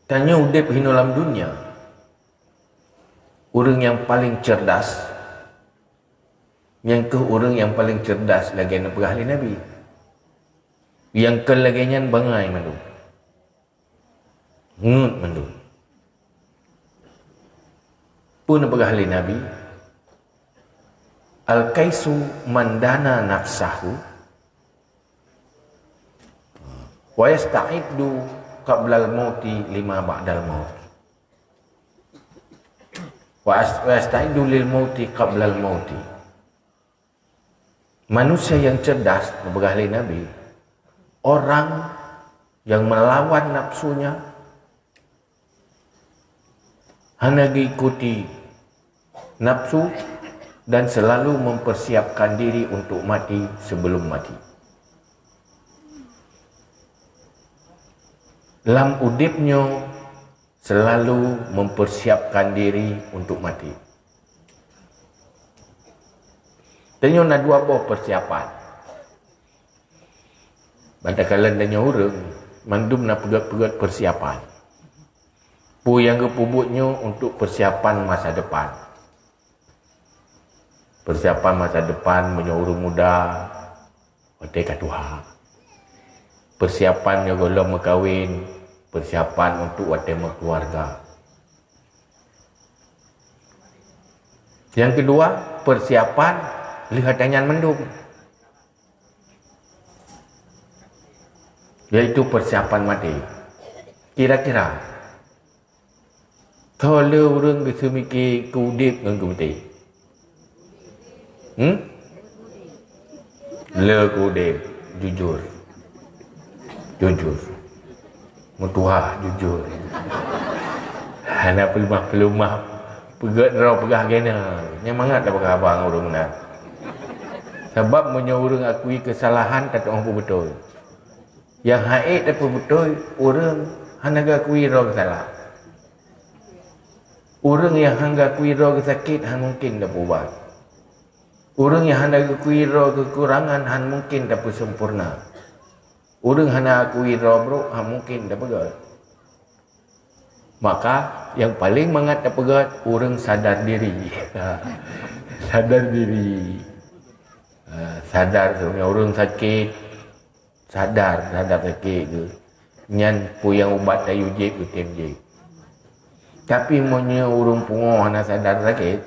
Tanya udip hino dalam dunia. Orang yang paling cerdas. Yang ke orang yang paling cerdas lagi nak ahli Nabi. Yang ke lagi nyan bangai mandu. Ngut mandu. Pun ahli Nabi. Al-kaisu mandana nafsahu wa yasta'iddu qabla al-mauti lima ba'dal maut wa yasta'iddu lil mauti qabla al-mauti. Manusia yang cerdas ahli Nabi, orang yang melawan nafsunya, hanya diikuti nafsu dan selalu mempersiapkan diri untuk mati sebelum mati. Dalam udipnya selalu mempersiapkan diri untuk mati. Tanya nak dua buah persiapan. Manakala tanya orang, mandum nak pegat-pegat persiapan. Pu yang kepubutnya untuk persiapan masa depan. Persiapan masa depan menyuruh muda Wadai katuha. Persiapan yang golong berkahwin. Persiapan untuk wadai berkeluarga. Yang kedua, persiapan lihat tanyan mendung. Yaitu persiapan mati. Kira-kira tole orang bisa mikir kudip dengan kemati. Lekudip, jujur. Jujur. Mutuah, jujur. Hana pelumah-pelumah. Pegat rau pegah gena. Nyamangat dah pegah abang orang nak. Sebab punya orang akui kesalahan kata orang pun betul. Yang haid apa betul, orang hana akui rau kesalahan. Orang yang hangga akui rau kesakit, han mungkin dah berubah. Orang yang hendak akui roh kekurangan, han mungkin dapat sempurna. Orang hendak akui roh bro, han mungkin dapat pegat. Maka yang paling mangat dapat pegat, orang sadar diri. Sadar diri. Sadar sebenarnya orang sakit. Sadar sakit tu. Nyan pu yang ubat dayu jek tu temjek. Tapi monya orang pungoh nak sadar sakit.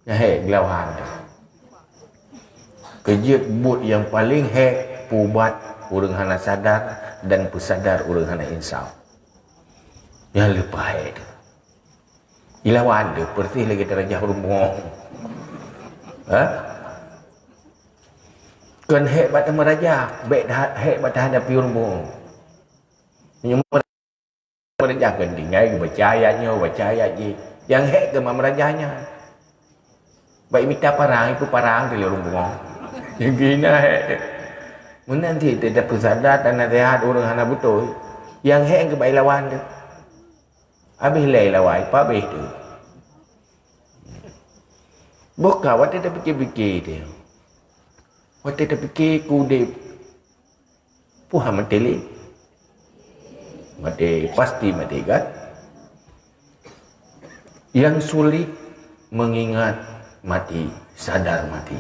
Hei, gelauhan. Kerja but yang paling pubat orang hana sadar dan pesadar orang hana insaf. Yang lepas itu. Ilawan dia persis lagi terajah rumbung. Kan batang meraja, baik batang hadapi rumbung. Meraja kan tinggal baca ayatnya. Yang ke merajanya. Baik minta parang itu parang di rumbung. Yang gina nanti tidak bersadar dan nasihat orang hana betul. Yang ke baik lawan tu. Habis lay lawan, apa habis tu? Bukan, waktu dia fikir-fikir dia. Waktu dia fikir kudip. Puha mati li. Mati, pasti mati kan? Yang sulit mengingat mati, sadar mati.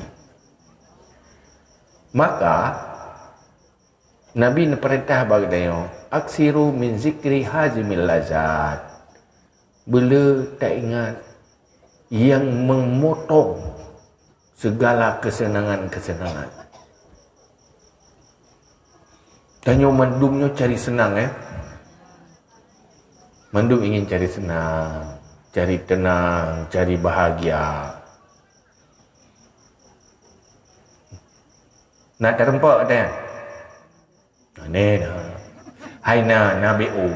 Maka Nabi perintah bagdanya aksiru min zikri hazimil lazat. Bila tak ingat yang memotong segala kesenangan-kesenangan. Tanya mandumnya cari senang Mandum ingin cari senang, cari tenang, cari bahagia. Nak terempak dia. Ni dah. Hai Nabi U.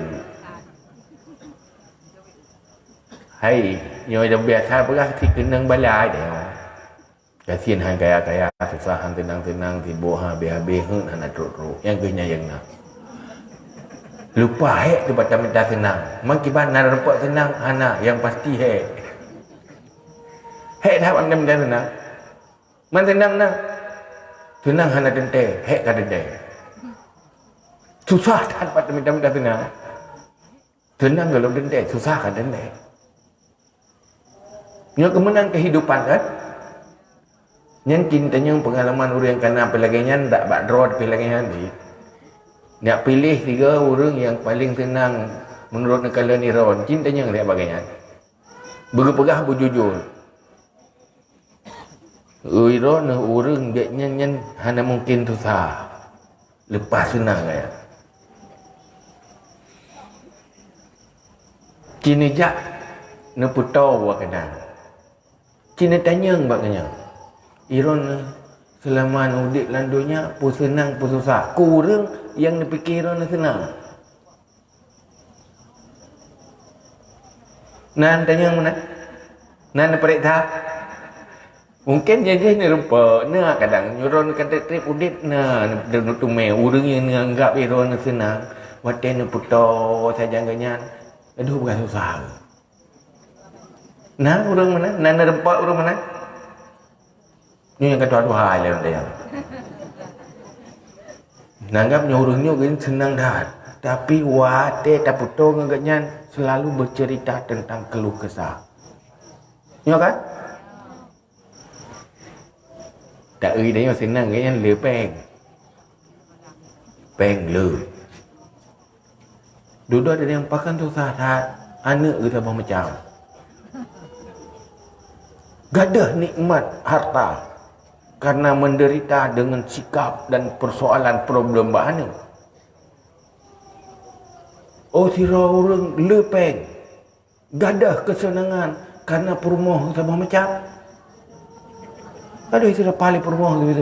Hai, nyo dah biasa belah si kenang balai dia. Kasihan hang kaya-kaya, susah hang tenang-tenang, tibo hang habis-habis hang nak teruk-teruk. Yang kena yang nak. Lupa tu baca minta senang. Makiban nak rempak senang, anak yang pasti dah pandai minta senang. Man senang nak. Tenang hana dente, ka dente. Susah tak dapat minta tenang. Senang kalau dendek, susah kan dendek. Nya kemenang kehidupan kan. Yang cintanya pengalaman orang kena pelagainya tak bakdrod pelagainya ni. Nak pilih 3 orang yang paling senang menurut nekala ni ron, cintanya lihat bagainya. Berpegah berjujur. Ron orang dia nyanyi hanya mungkin susah. Lepas senang ya. Cina jak ne putau wa kena. Cina tanya bagainya. Iron selama udik landunya pun senang pun susah. Kurang yang dipikir orang senang. Nan tanya mana? Nan periksa. Mungkin jadi ni rupa. Nah kadang nyoron kata trip udit nah nutu me urang yang anggap iron senang. Wate ne puto saja ganyan. Aduh bukan susah. Nah urang mana? Nan rempak urang mana? Ni yang kata aduh hai lah dia. Nanggapnya orangnya kan senang dah. Tapi wate tak puto ganyan selalu bercerita tentang keluh kesah. Ya kan? Tak ơi đấy mà senang ganyan le peng. Peng le. Dulu ada yang pakan tu sahat anak kita macam. Gadah nikmat harta karena menderita dengan sikap dan persoalan problem bahana. Oh sira orang lepeng gadah kesenangan karena perumoh sama macam. Aduh sira paling perumoh tu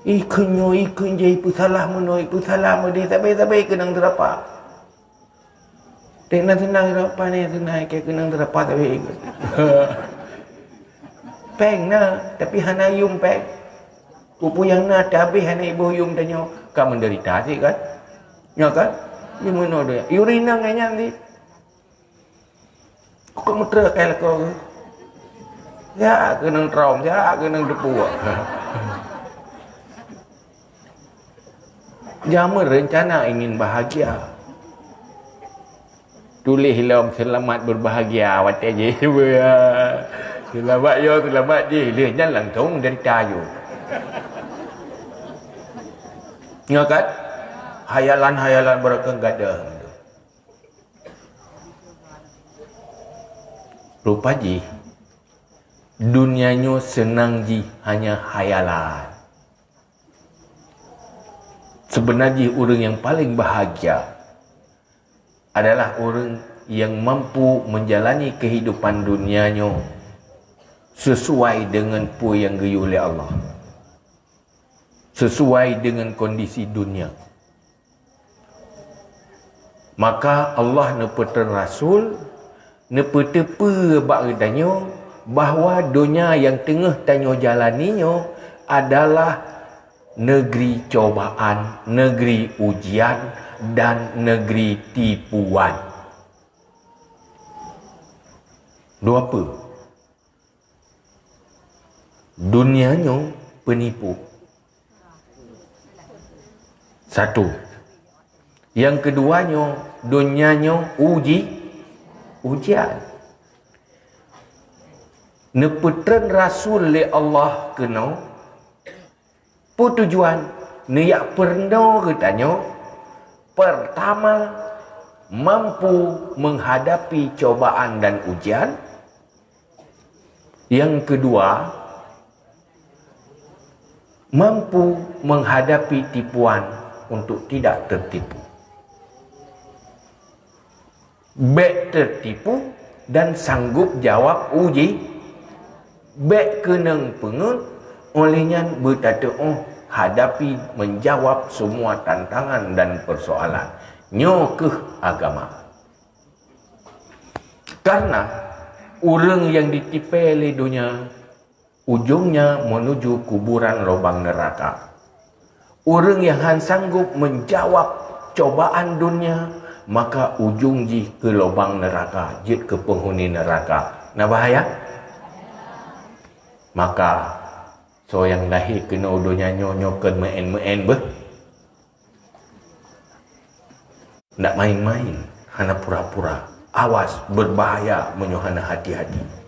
ikunyo ikun je ipu salah meno ipu salah mo dia sabai kenang terapa. Tenang senang terapa ni senang ke kenang terapa tapi. Peng na tapi hana yum peng. Pupu yang na tapi hana ibu yum tanya kau menderita sih kan? Ya kan? Di mana dia? Urina nganya ni. Kau muter kayak kau. Ya kenang traum, ya kenang depu. Jama rencana ingin bahagia. Tulis hilam selamat berbahagia wate je. Selamat yo selamat je. Dia jangan langsung dari tayu. Ya kan? Hayalan-hayalan mereka gada. Rupa ji. Dunianya senang ji hanya hayalan. Sebenarnya orang yang paling bahagia adalah orang yang mampu menjalani kehidupan dunianya sesuai dengan apa yang diuji oleh Allah. Sesuai dengan kondisi dunia. Maka Allah nepeten Rasul, nepetepe bagdanya bahawa dunia yang tengah tanya jalaninya adalah negeri cobaan, negeri ujian, dan negeri tipuan. Dua apa? Dunianya penipu. Satu. Yang keduanya, dunianya ujian. Nepetren Rasul le Allah kena apa tujuan? Niat pernah katanya pertama mampu menghadapi cobaan dan ujian. Yang kedua mampu menghadapi tipuan untuk tidak tertipu. Baik tertipu dan sanggup jawab uji. Baik kenang pengut olehnya berkata, hadapi menjawab semua tantangan dan persoalan. Nyokeh agama. Karena orang yang ditipai oleh dunia, ujungnya menuju kuburan lubang neraka. Orang yang sanggup menjawab cobaan dunia, maka ujung ji ke lubang neraka, jid ke penghuni neraka. Nah bahaya? Maka so yang lahir kena udunya nyonyokan meen beh. Ndak main-main, hana pura-pura. Awas, berbahaya menyohana hati-hati.